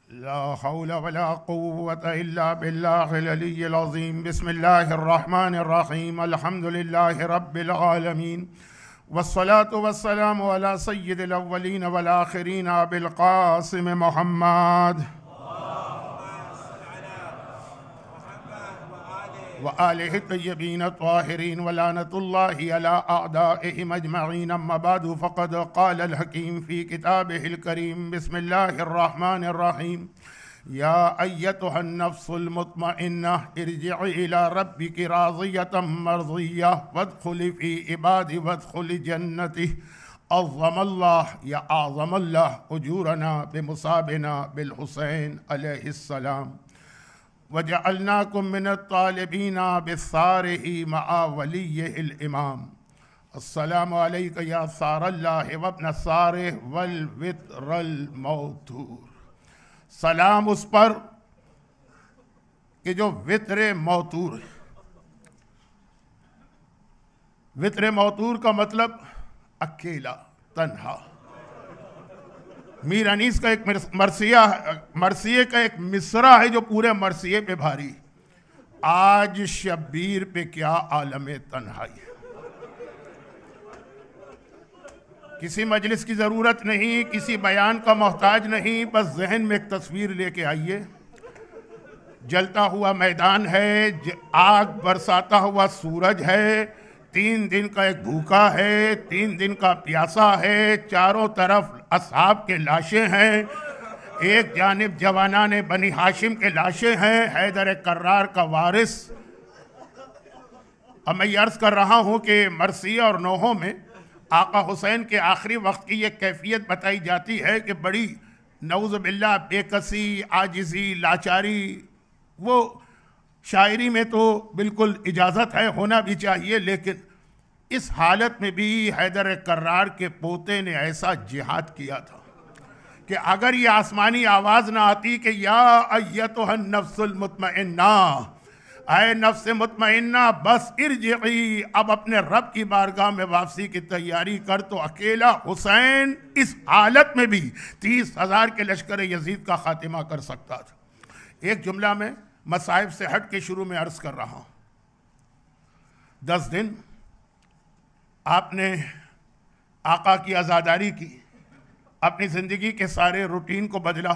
ला हौला वला कुव्वता इल्ला बिल्लाहिल अलिय्यिल अज़ीम। बिस्मिल्लाहिर रहमानिर रहीम। अल्हम्दुलिल्लाहि रब्बिल आलमीन वस्सलातु वस्सलामु अला सय्यिदिल अव्वलीन वल आखिरीन अबिल क़ासिम मुहम्मद व आलिहि तय्यबीन ताहिरीन व लानतुल्लाहि अला अअदाइहिम अजमईन। अम्मा बअदु फ़क़द क़ालल हकीम फ़ी किताबिहिल करीम। बिस्मिल्लाहिर रहमानिर रहीम। या अय्यतुहन नफ्सुल मुत्मइन्नह इरजिई इला रब्बिकी राज़ियतम मर्ज़िय्यह वदख़ुली फ़ी इबादी वदख़ुली जन्नती। अज़्ज़मल्लाह या आज़मल्लाह उजूरना बिमुसाबिना बिल हुसैन अलैहिस्सलाम वजअलनाकुम मिनत तालिबीना बिस्सारिही मआ वलिय्यिल इमाम। अस्सलामु अलैका या सारल्लाह वब्न सारिह वल वित्रल मौतूर। सलाम उस पर कि जो वित्र मौतूर है। वित्र मौतूर का मतलब अकेला, तन्हा। मीर अनीस का एक मरसिए का एक मिसरा है जो पूरे मरसिए पे भारी। आज शब्बीर पे क्या आलमे तन्हाई। किसी मजलिस की ज़रूरत नहीं, किसी बयान का मोहताज नहीं, बस जहन में एक तस्वीर लेके आइए। जलता हुआ मैदान है, आग बरसाता हुआ सूरज है, 3 दिन का एक भूखा है, 3 दिन का प्यासा है, चारों तरफ असहाब के लाशें हैं, एक जानिब जवानाने बनी हाशिम के लाशें हैं, हैदर कर्रार का वारिस। अब मैं अर्ज़ कर रहा हूँ कि मरसिया और नोहों में आका हुसैन के आखिरी वक्त की ये कैफियत बताई जाती है कि बड़ी नऊज़ बिल्लाह बेकसी, आजिज़ी, लाचारी। वो शायरी में तो बिल्कुल इजाज़त है, होना भी चाहिए, लेकिन इस हालत में भी हैदर कर्रार के पोते ने ऐसा जिहाद किया था कि अगर ये आसमानी आवाज़ ना आती कि या अय्यतुहन नफ्सुल मुत्मइन्ना, आए नफ्स मुत्मइन्ना, बस इरजिई, अब अपने रब की बारगाह में वापसी की तैयारी कर, तो अकेला हुसैन इस हालत में भी 30,000 के लश्कर यजीद का खात्मा कर सकता था। एक जुमला में मसाइब से हट के शुरू में अर्ज कर रहा हूं। 10 दिन आपने आका की आज़ादारी की, अपनी ज़िंदगी के सारे रूटीन को बदला,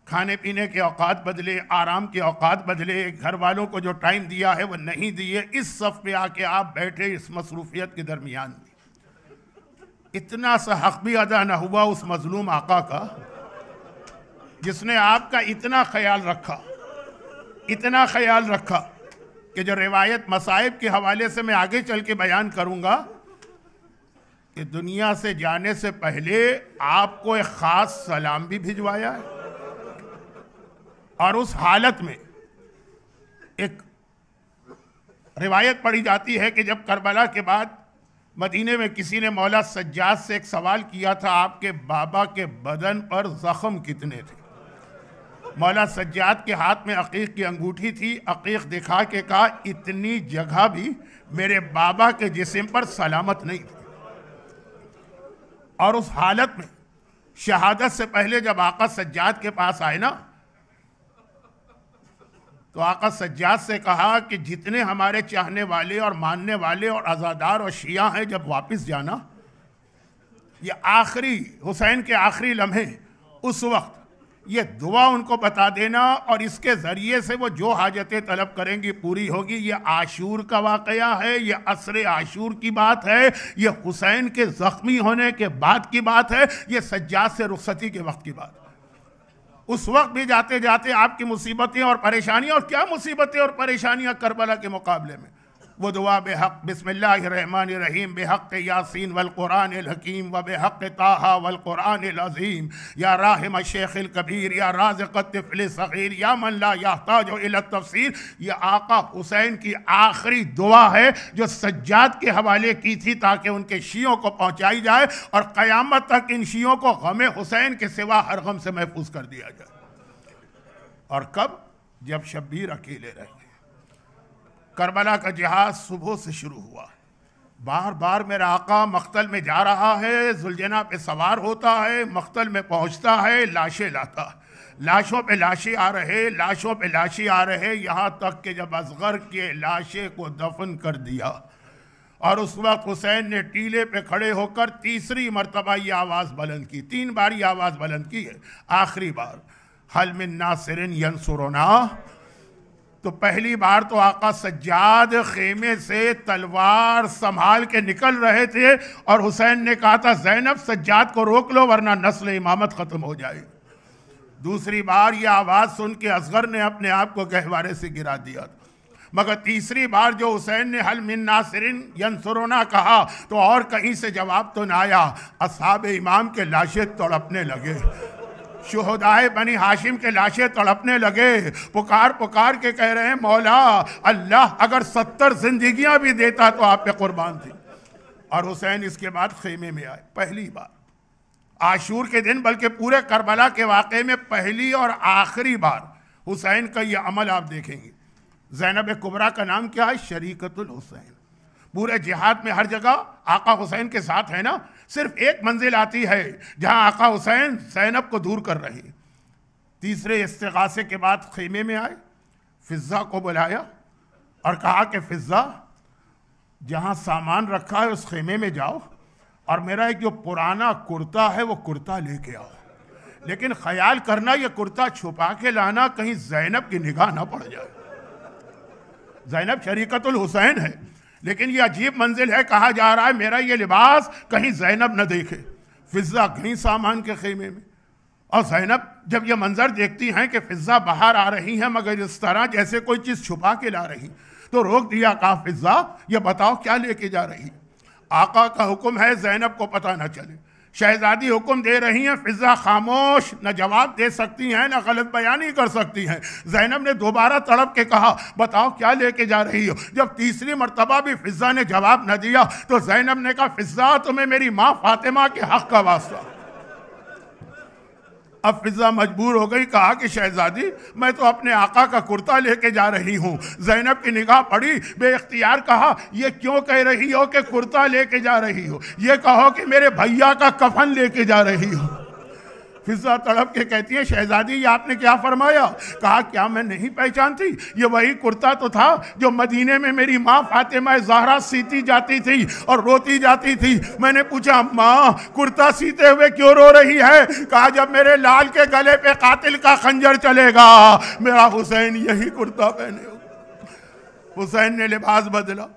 खाने पीने के औकात बदले, आराम के औकात बदले, घर वालों को जो टाइम दिया है वो नहीं दिए। इस सफ़ पे आके आप बैठे इस मसरूफियत के दरमियान में। इतना सा हक़ भी अदा न हुआ उस मजलूम आका का जिसने आपका इतना ख्याल रखा, इतना ख्याल रखा कि जो रिवायत मसाइब के हवाले से मैं आगे चल के बयान करूंगा कि दुनिया से जाने से पहले आपको एक ख़ास सलाम भी भिजवाया है। और उस हालत में एक रिवायत पढ़ी जाती है कि जब करबला के बाद मदीने में किसी ने मौला सज्जाद से एक सवाल किया था, आपके बाबा के बदन पर ज़ख्म कितने थे? मौला सज्जाद के हाथ में अकीक़ की अंगूठी थी। अकीक़ दिखा के कहा, इतनी जगह भी मेरे बाबा के जिस्म पर सलामत नहीं थी। और उस हालत में शहादत से पहले जब आका सज्जाद के पास आए ना, तो आका सज्जाद से कहा कि जितने हमारे चाहने वाले और मानने वाले और आज़ादार और शिया हैं, जब वापस जाना, ये आखिरी हुसैन के आखिरी लम्हे, उस वक्त ये दुआ उनको बता देना और इसके ज़रिए से वो जो हाजतें तलब करेंगी पूरी होगी। ये आशूर का वाक़या है, ये असरे आशूर की बात है, ये हुसैन के ज़ख्मी होने के बाद की बात है, ये सज्जाद से रुखसती के वक्त की बात है। उस वक्त भी जाते जाते आपकी मुसीबतें और परेशानियां, और क्या मुसीबतें और परेशानियां करबला के मुकाबले में, वो दुआ बेहक बिस्मिल्लाहिर्रहमानिर्रहीम बेहक यासीन वल कुरानिल हकीम व बेहक ताहा वल कुरानिल अज़ीम या राहिम शेखिल कबीर या राज़िक़त तिफ़्लिस सग़ीर या मन ला यहताजु इला तफ़सीर। ये आका हुसैन की आखिरी दुआ है जो सज्जाद के हवाले की थी ताकि उनके शियों को पहुँचाई जाए और क़यामत तक इन शियों को गम हुसैन के सिवा हर गम से महफूज कर दिया जाए। और कब? जब शब्बीर अकेले रह गए। करबला का जिहाद सुबह से शुरू हुआ, बार बार मेरा आका मख्तल में जा रहा है, जुलजना पे सवार होता है, मख्तल में पहुंचता है, लाशें लाता है, लाशों पे लाशें आ रहे, लाशों पे लाशें आ रहे, यहाँ तक कि जब असगर के लाशे को दफन कर दिया और उस वक्त हुसैन ने टीले पे खड़े होकर तीसरी मरतबा ये आवाज़ बुलंद की, 3 बार ये आवाज़ बुलंद की है, आखिरी बार हल मिन नासिरिन यंसुरुना। तो पहली बार तो आका सज्जाद खेमे से तलवार संभाल के निकल रहे थे और हुसैन ने कहा था ज़ैनब सज्जाद को रोक लो वरना नस्ल इमामत ख़त्म हो जाए। दूसरी बार यह आवाज़ सुन के असगर ने अपने आप को गहवारे से गिरा दिया, मगर तीसरी बार जो हुसैन ने हल मिन नासिरिन यंसुरुना कहा तो और कहीं से जवाब तो ना आया। असहाब इमाम के लाशें तड़पने लगे, शुहदाए बनी हाशिम के लाशें तड़पने लगे, पुकार पुकार के कह रहे हैं मौला अल्लाह अगर 70 जिंदगियां भी देता तो आप पे कुर्बान थी। और हुसैन इसके बाद खेमे में आए, पहली बार आशूर के दिन, बल्कि पूरे करबला के वाक़े में पहली और आखिरी बार हुसैन का ये अमल आप देखेंगे। ज़ैनब कुबरा का नाम क्या है? शरीकतुल हुसैन। पूरे जिहाद में हर जगह आका हुसैन के साथ है ना, सिर्फ एक मंजिल आती है जहां आका हुसैन ज़ैनब को दूर कर रहे। तीसरे इस्तिगासे के बाद खेमे में आए, फिज़्ज़ा को बुलाया और कहा कि फिज़्ज़ा जहां सामान रखा है उस खेमे में जाओ और मेरा एक जो पुराना कुर्ता है वो कुर्ता लेके आओ, लेकिन ख्याल करना ये कुर्ता छुपा के लाना, कहीं ज़ैनब की निगाह ना पड़ जाए। ज़ैनब शरीकतुल हुसैन है, लेकिन ये अजीब मंजिल है, कहा जा रहा है मेरा ये लिबास कहीं ज़ैनब न देखे। फिज़्ज़ा कहीं सामान के खेमे में, और ज़ैनब जब ये मंजर देखती हैं कि फिज़्ज़ा बाहर आ रही हैं मगर इस तरह जैसे कोई चीज़ छुपा के ला रही, तो रोक दिया, कहा फिज़्ज़ा ये बताओ क्या लेके जा रही। आका का हुक्म है ज़ैनब को पता न चले। शहजादी हुक्म दे रही हैं, फिज़्ज़ा खामोश, न जवाब दे सकती हैं न गलत बयानी कर सकती हैं। ज़ैनब ने दोबारा तड़प के कहा बताओ क्या लेके जा रही हो। जब तीसरी मर्तबा भी फिज़्ज़ा ने जवाब न दिया तो ज़ैनब ने कहा फिज़्ज़ा तुम्हें मेरी माँ फातिमा के हक का वास्ता। अब फिज़्ज़ा मजबूर हो गई, कहा कि शहजादी मैं तो अपने आका का कुर्ता लेके जा रही हूँ। ज़ैनब की निगाह पड़ी, बेइख्तियार कहा ये क्यों कह रही हो कि कुर्ता लेके जा रही हो, ये कहो कि मेरे भैया का कफन लेके जा रही हो। फिज़्ज़ा तड़प के कहती है शहजादी ये आपने क्या फरमाया। कहा क्या मैं नहीं पहचानती, ये वही कुर्ता तो था जो मदीने में मेरी माँ फातिमा ज़हरा सीती जाती थी और रोती जाती थी। मैंने पूछा माँ कुर्ता सीते हुए क्यों रो रही है। कहा जब मेरे लाल के गले पे कातिल का खंजर चलेगा मेरा हुसैन यही कुर्ता पहने हो। हुसैन ने लिबास बदला,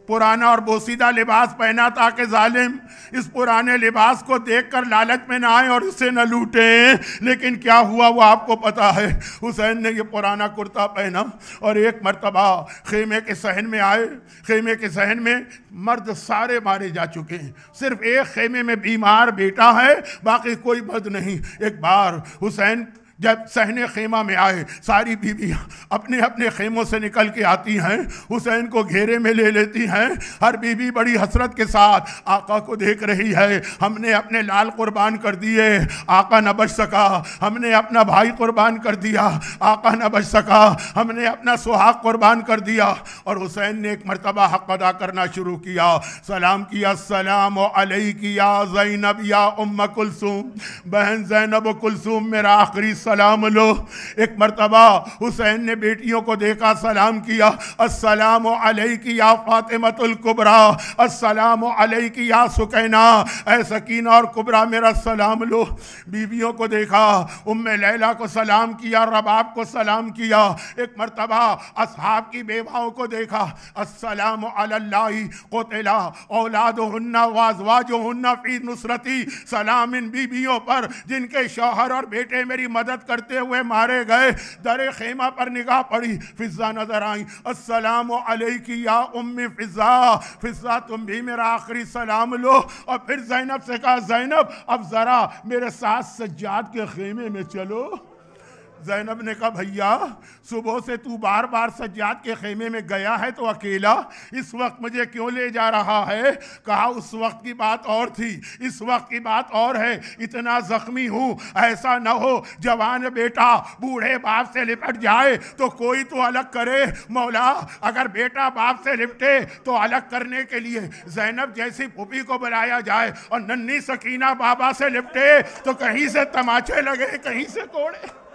पुराना और बोसीदा लिबास पहना ताकि जालिम इस पुराने लिबास को देखकर लालच में ना आए और इसे न लूटें। लेकिन क्या हुआ वो आपको पता है। हुसैन ने ये पुराना कुर्ता पहना और एक मर्तबा खेमे के सहन में आए। खेमे के सहन में मर्द सारे मारे जा चुके हैं, सिर्फ एक खेमे में बीमार बेटा है, बाकी कोई मर्द नहीं। एक बार हुसैन जब सहने खेमा में आए, सारी बीवियाँ अपने अपने खेमों से निकल के आती हैं, हुसैन को घेरे में ले लेती हैं। हर बीवी बड़ी हसरत के साथ आका को देख रही है। हमने अपने लाल कुर्बान कर दिए, आका न बच सका। हमने अपना भाई कुर्बान कर दिया, आका न बच सका। हमने अपना सुहाग कुर्बान कर दिया। और हुसैन ने एक मरतबा हक अदा करना शुरू किया, सलाम किया, अस्सलाम अलैकी या ज़ैनब या उम्म कुलसूम, बहन ज़ैनब कुलसूम मेरा आखिरी सलाम लो। एक मर्तबा हुसैन ने बेटियों को देखा, सलाम किया, अस्सलामु अलैकी या फातिमतुल कुबरा, अस्सलामु अलैकी या सुकैना, ऐ सकीना और कुबरा मेरा सलाम लो। बीवियों को देखा, उम्मे लैला को सलाम किया, रबाब को सलाम किया। एक मर्तबा असहाब की बेवाओं को देखा, अस्सलामु अलल्लाहि क़ुतिला औलादुहुन्ना व अज़वाजुहुन्ना फ़ी नुसरती, सलाम इन बीवियों पर जिनके शौहर और बेटे मेरी मदद करते हुए मारे गए। दरे खेमा पर निगाह पड़ी, फिज़्ज़ा नजर आई, अस्सलामु अलैकी या उम्मी फिज़्ज़ा, फिज़्ज़ा तुम भी मेरा आखिरी सलाम लो। और फिर ज़ैनब से कहा ज़ैनब अब जरा मेरे साथ सज्जाद के खेमे में चलो। ज़ैनब ने कहा भैया सुबह से तू बार बार सज्जाद के खेमे में गया है तो अकेला, इस वक्त मुझे क्यों ले जा रहा है? कहा उस वक्त की बात और थी, इस वक्त की बात और है। इतना जख्मी हूं, ऐसा न हो जवान बेटा बूढ़े बाप से लिपट जाए तो कोई तो अलग करे। मौला अगर बेटा बाप से लिपटे तो अलग करने के लिए ज़ैनब जैसी फूफी को बुलाया जाए, और नन्ही सकीना बाबा से लिपटे तो कहीं से तमाचे लगे कहीं से कोड़े।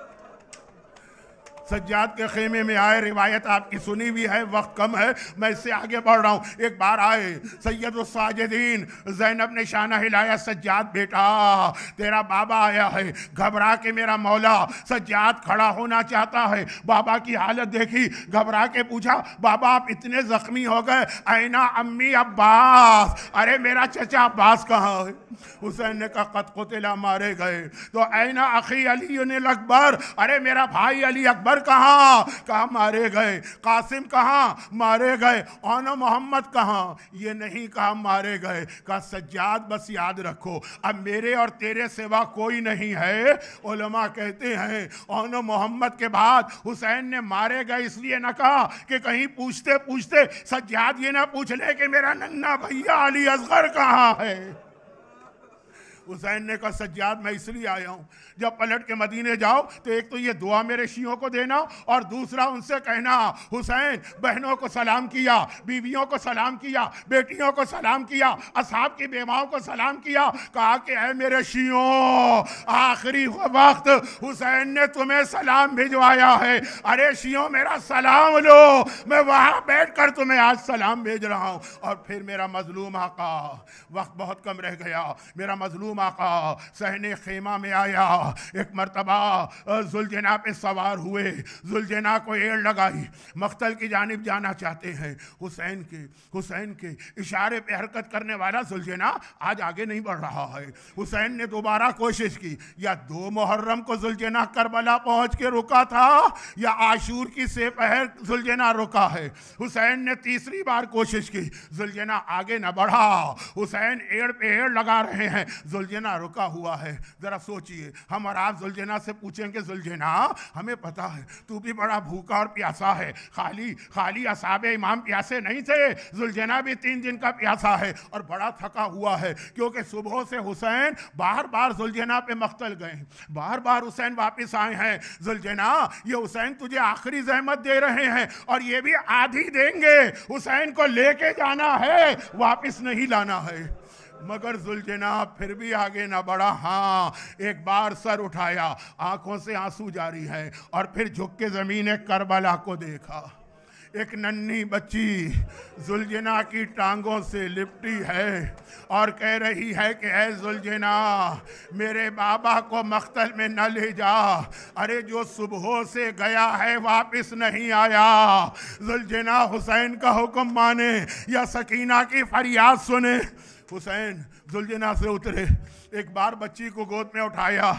सज्जाद के खेमे में आए, रिवायत आपकी सुनी हुई है, वक्त कम है, मैं इससे आगे बढ़ रहा हूं। एक बार आए सैयद साजिदीन, ज़ैनब ने शाना हिलाया, सज्जाद बेटा तेरा बाबा आया है। घबरा के मेरा मौला सज्जाद खड़ा होना चाहता है, बाबा की हालत देखी, घबरा के पूछा बाबा आप इतने जख्मी हो गए, ऐना अम्मी अब्बास, अरे मेरा चचा अब्बास कहाँ है? हुसैन ने कहा कत कुतिला, मारे गए। तो ऐना अखी अली अकबर, अरे मेरा भाई अली अकबर कहाँ? कहा मारे गए। कासिम कहाँ? मारे गए। औनो मोहम्मद कहाँ? ये नहीं कहा मारे गए। कहा सज्जाद बस याद रखो अब मेरे और तेरे सिवा कोई नहीं है। उलमा कहते हैं औनो मोहम्मद के बाद हुसैन ने मारे गए इसलिए न कहा कि कहीं पूछते पूछते सज्जाद ये ना पूछ ले कि मेरा नन्ना भैया अली असगर कहाँ है। हुसैन ने कहा सज्जाद मैं इसलिए आया हूं, जब पलट के मदीने जाओ तो एक तो ये दुआ मेरे शियों को देना, और दूसरा उनसे कहना हुसैन बहनों को सलाम किया, बीवियों को सलाम किया, बेटियों को सलाम किया, असहाब की बेवाओं को सलाम किया। कहा कि ऐ मेरे शियों आखिरी वक्त हुसैन ने तुम्हें सलाम भिजवाया है, अरे शियों मेरा सलाम लो, मैं वहां बैठ कर तुम्हें आज सलाम भेज रहा हूं। और फिर मेरा मजलूम आका, वक्त बहुत कम रह गया, मेरा मजलूम आका सहने खेमा में आया। एक मर्तबा जुलजना पे सवार हुए, जुलजना को एड़ लगाई, मख्तल की जानिब जाना चाहते हैं। हुसैन के इशारे पे हरकत करने वाला जुलजना आज आगे नहीं बढ़ रहा है। हुसैन ने दोबारा कोशिश की, या 2 मुहर्रम को जुलजना करबला पहुंच के रुका था या आशूर की सेपहर जुलजना रुका है। हुसैन ने तीसरी बार कोशिश की, जुलजना आगे न बढ़ा। हुसैन एड़ पे एड़ लगा रहे हैं, जुलजना रुका हुआ है। जरा सोचिए हम और आप जुलजना से पूछेंगे जुलजना हमें पता है तू भी बड़ा भूखा और प्यासा है, खाली असहाबे इमाम प्यासे नहीं थे, जुलजना भी 3 दिन का प्यासा है और बड़ा थका हुआ है, क्योंकि सुबह से हुसैन बार बार जुलजना पे मख्तल गए, बार बार हुसैन वापस आए हैं। जुलजना ये हुसैन तुझे आखिरी जहमत दे रहे हैं और ये भी आधी देंगे, हुसैन को लेके जाना है वापस नहीं लाना है। मगर जुलजना फिर भी आगे ना बढ़ा। हाँ एक बार सर उठाया, आंखों से आंसू जारी है, और फिर झुक के जमीन करबला को देखा। एक नन्ही बच्ची जुलजना की टांगों से लिपटी है और कह रही है कि है जुलजना मेरे बाबा को मख्तल में न ले जा, अरे जो सुबह से गया है वापस नहीं आया। जुलजना हुसैन का हुक्म माने या सकीना की फरियाद सुने। हुसैन जुलजना से उतरे, एक बार बच्ची को गोद में उठाया,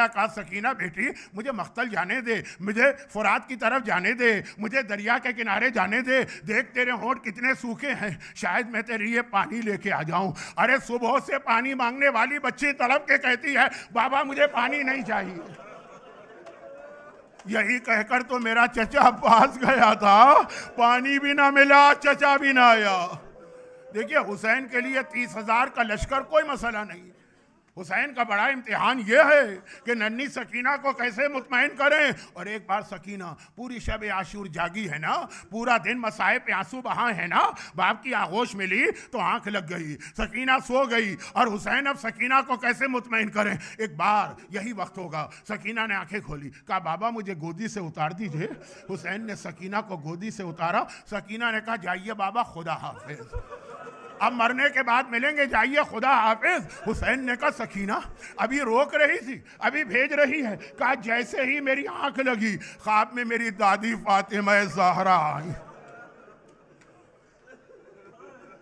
कहा सकीना बेटी मुझे मख्तल जाने दे, मुझे फुरात की तरफ जाने दे, मुझे दरिया के किनारे जाने दे, देख तेरे होंठ कितने सूखे हैं, शायद मैं तेरे लिए पानी लेके आ जाऊं। अरे सुबह से पानी मांगने वाली बच्ची तड़प के कहती है बाबा मुझे पानी नहीं चाहिए। यही कहकर तो मेरा चचा पास गया था, पानी भी ना मिला, चचा भी ना आया। देखिए हुसैन के लिए 30,000 का लश्कर कोई मसला नहीं। हुसैन का बड़ा इम्तिहान यह है कि नन्ही सकीना को कैसे मुतमईन करें। और एक बार सकीना पूरी शब आशूर जागी है ना, पूरा दिन मसाए पे आंसू बहाए है ना, बाप की आगोश मिली तो आंख लग गई, सकीना सो गई, और हुसैन अब सकीना को कैसे मुतमईन करें। एक बार यही वक्त होगा, सकीना ने आंखें खोली, कहा बाबा मुझे गोदी से उतार दीजिए। हुसैन ने सकीना को गोदी से उतारा। सकीना ने कहा जाइए बाबा खुदा हाफिज, अब मरने के बाद मिलेंगे, जाइए खुदा हाफिज। हुसैन ने कहा सकीना अभी रोक रही थी, अभी भेज रही है। कहा जैसे ही मेरी आंख लगी ख्वाब में मेरी दादी फातिमा ज़हरा आई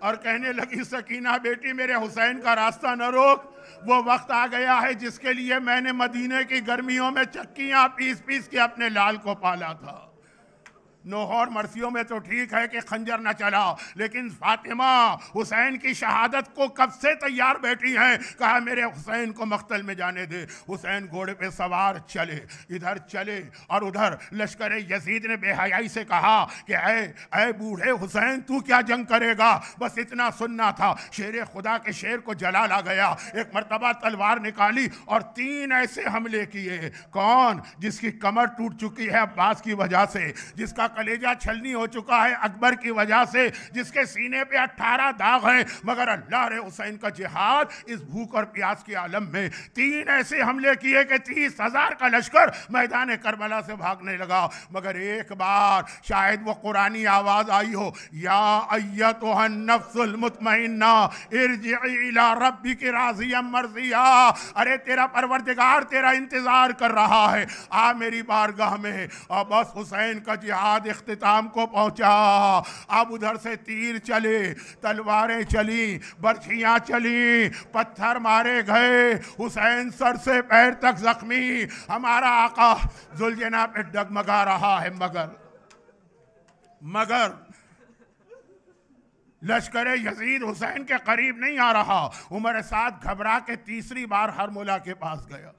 और कहने लगी सकीना बेटी मेरे हुसैन का रास्ता न रोक, वो वक्त आ गया है जिसके लिए मैंने मदीने की गर्मियों में चक्कियां पीस पीस के अपने लाल को पाला था। नूह और मरसियों में तो ठीक है कि खंजर न चला, लेकिन फातिमा हुसैन की शहादत को कब से तैयार बैठी हैं। कहा मेरे हुसैन को मख्तल में जाने दे। हुसैन घोड़े पे सवार चले, इधर चले और उधर लश्कर यजीद ने बेहयाई से कहा कि ऐ बूढ़े हुसैन, तू क्या जंग करेगा? बस इतना सुनना था। शेर खुदा के शेर को जलाल आ गया। एक मर्तबा तलवार निकाली और 3 ऐसे हमले किए। कौन? जिसकी कमर टूट चुकी है अब्बास की वजह से, जिसका कलेजा छलनी हो चुका है अकबर की वजह से, जिसके सीने पे 18 दाग हैं, मगर अल्लाह रे हुसैन का जिहाद इस भूख और प्यास के आलम में 3 ऐसे हमले किए कि 30,000 का लश्कर मैदान करबला से भागने लगा। मगर एक बार शायद वो कुरानी आवाज आई हो, या अय्यतुहन नफ्सुल मुतमइन्ना इरजिई इला रब्बिकी राज़ियम मर्ज़िया। अरे तेरा परवरदिगार तेरा इंतजार कर रहा है, आ मेरी बारगाह में। और बस हुसैन का जिहाद इख्तिताम को पहुंचा। अब उधर से तीर चले, तलवारें चली, बर्छियां चली, पत्थर मारे गए। हुसैन सर से पैर तक जख्मी, हमारा आका जुल्जना पे डगमगा रहा है। मगर लश्कर यजीद हुसैन के करीब नहीं आ रहा। उमर साद घबरा के तीसरी बार हरमुला के पास गया।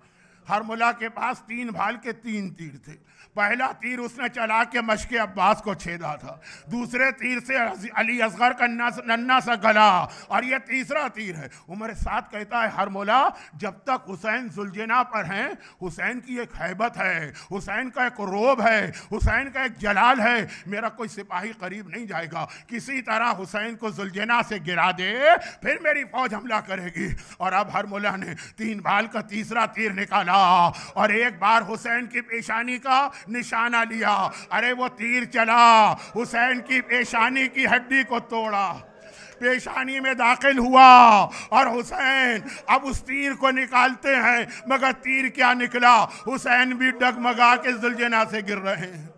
हरमुला के पास 3 भाल के 3 तीर थे। पहला तीर उसने चला के मशके अब्बास को छेदा था, दूसरे तीर से अली असगर का नन्ना सा गला, और ये तीसरा तीर है। उमर साद कहता है हरमुला, जब तक हुसैन जुल्जना पर हैं, हुसैन की एक हैबत है, हुसैन का एक रोब है, हुसैन का एक जलाल है, मेरा कोई सिपाही करीब नहीं जाएगा। किसी तरह हुसैन को जुल्जना से गिरा दे, फिर मेरी फौज हमला करेगी। और अब हरमुला ने 3 भाल का तीसरा तीर निकाला और एक बार हुसैन की पेशानी का निशाना लिया। अरे वो तीर चला, हुसैन की पेशानी की हड्डी को तोड़ा, पेशानी में दाखिल हुआ। और हुसैन अब उस तीर को निकालते हैं, मगर तीर क्या निकला, हुसैन भी डगमगा के जुल्जना से गिर रहे हैं।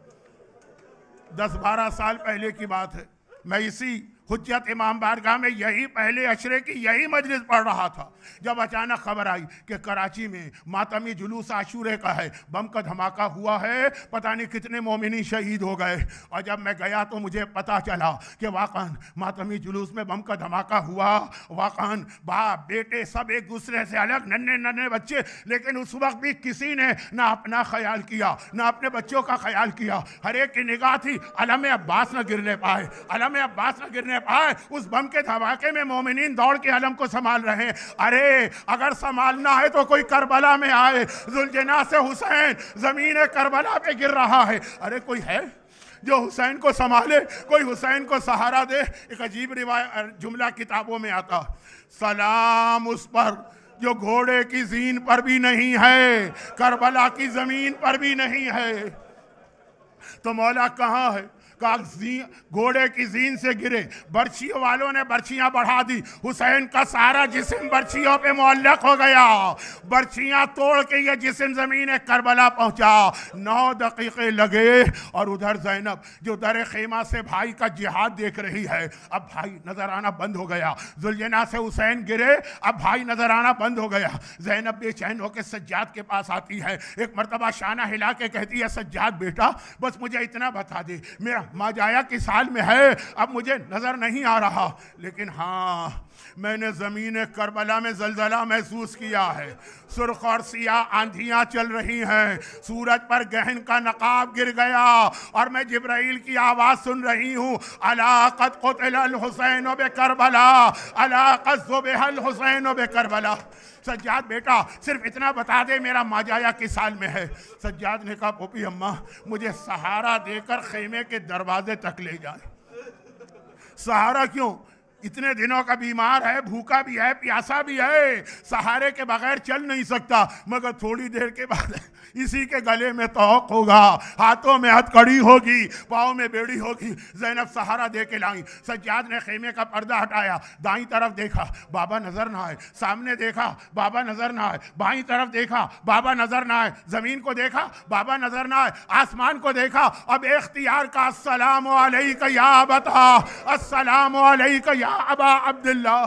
10-12 साल पहले की बात है। मैं इसी हुज्जत इमाम बारगाह में यही पहले अशरे की यही मजलिस पढ़ रहा था, जब अचानक खबर आई कि कराची में मातमी जुलूस आशूरे का है, बम का धमाका हुआ है, पता नहीं कितने मोमिनी शहीद हो गए। और जब मैं गया तो मुझे पता चला कि वाकन मातमी जुलूस में बम का धमाका हुआ। वाकन बाप बेटे सब एक दूसरे से अलग, नन्हे नन्हे बच्चे, लेकिन उस वक्त भी किसी ने ना अपना ख्याल किया ना अपने बच्चों का ख्याल किया। हर एक की निगाह थी अलम अब्बास न गिरने पाए, अलम अब्बास न गिरने पाए। उस बम के धमाके में मोमिनीन दौड़ के अलम को संभाल रहे हैं। अरे अगर संभालना है तो कोई करबला में आए। जुल्जना से हुसैन जमीन करबला पे गिर रहा है। अरे कोई है जो हुसैन को संभाले, कोई हुसैन को सहारा दे। एक अजीब रिवायत जुमला किताबों में आता, सलाम उस पर जो घोड़े की जीन पर भी नहीं है, करबला की जमीन पर भी नहीं है। तो मौला कहाँ है? घोड़े की जीन से गिरे, बर्छियों वालों ने बर्छियां बढ़ा दी, हुसैन का सारा जिस्म बर्छियों पे मुअल्लक हो गया। बर्छियां तोड़ के ये जिस्म जमीन करबला पहुंचा। 9 दकीके लगे। और उधर ज़ैनब जो दर खेमा से भाई का जिहाद देख रही है, अब भाई नजर आना बंद हो गया। जुल्जना से हुसैन गिरे, अब भाई नजर आना बंद हो गया। ज़ैनब बेचैन होकर सज्जाद के पास आती है। एक मरतबा शाना हिला के कहती है, सज्जाद बेटा बस मुझे इतना बता दे, मेरा माजाया किस हाल में है, अब मुझे नजर नहीं आ रहा, लेकिन हाँ मैंने जमीन करबला में जलजला महसूस किया है। सुर्ख और सियाह आंधियां चल रही हैं, सूरज पर गहन का नकाब गिर गया और मैं जिब्राइल की आवाज सुन रही हूँ, अला क़द क़ुतिल हुसैन बे करबला, अला क़द ज़ुबिहल हुसैन बे करबला। सज्जाद बेटा सिर्फ इतना बता दे मेरा माजाया किस हाल में है। सज्जाद ने कहा, पोपी अम्मा मुझे सहारा देकर खेमे के दरवाजे तक ले जाए। सहारा क्यों? इतने दिनों का बीमार है, भूखा भी है, प्यासा भी है, सहारे के बगैर चल नहीं सकता। मगर थोड़ी देर के बाद इसी के गले में तौक होगा, हाथों में हथकड़ी होगी, पाँव में बेड़ी होगी। ज़ैनब सहारा दे के लाई। सज्जाद ने खेमे का पर्दा हटाया, दाईं तरफ देखा, बाबा नजर ना आए, सामने देखा, बाबा नजर ना आए, बाईं तरफ देखा, बाबा नजर ना आए, जमीन को देखा, बाबा नजर ना आए, आसमान को देखा। अब इख्तियार का अस्सलामु अलैका या अबता, अस्सलामु अलैका या अबा अब्दुल्लाह।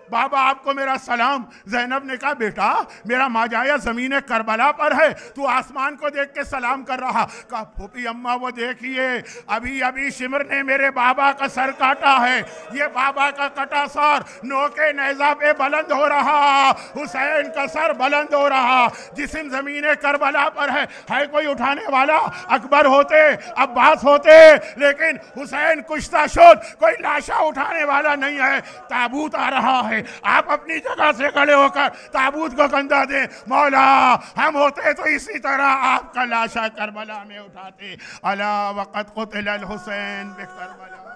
बाबा आपको मेरा सलाम। ज़ैनब ने कहा बेटा मेरा माजाया ज़मीन करबला पर है, तू आसमान को देख के सलाम कर रहा। कहा फूफी अम्मा वो देखिए अभी अभी शिमर ने मेरे बाबा का सर काटा है, ये बाबा का कटा सर नोके नेज़ा पे बुलंद हो रहा, हुसैन का सर बुलंद हो रहा, जिस्म ज़मीन करबला पर है कोई उठाने वाला? अकबर होते, अब्बास होते, लेकिन हुसैन कुश्ता शुद, कोई लाशा उठाने वाला नहीं है। ताबूत आ रहा है, आप अपनी जगह से खड़े होकर ताबूत को कंधा दें। मौला हम होते तो इसी तरह आपका लाशा करबला में उठाते। अला वक़द क़ुतिल अल हुसैन बिकरबला।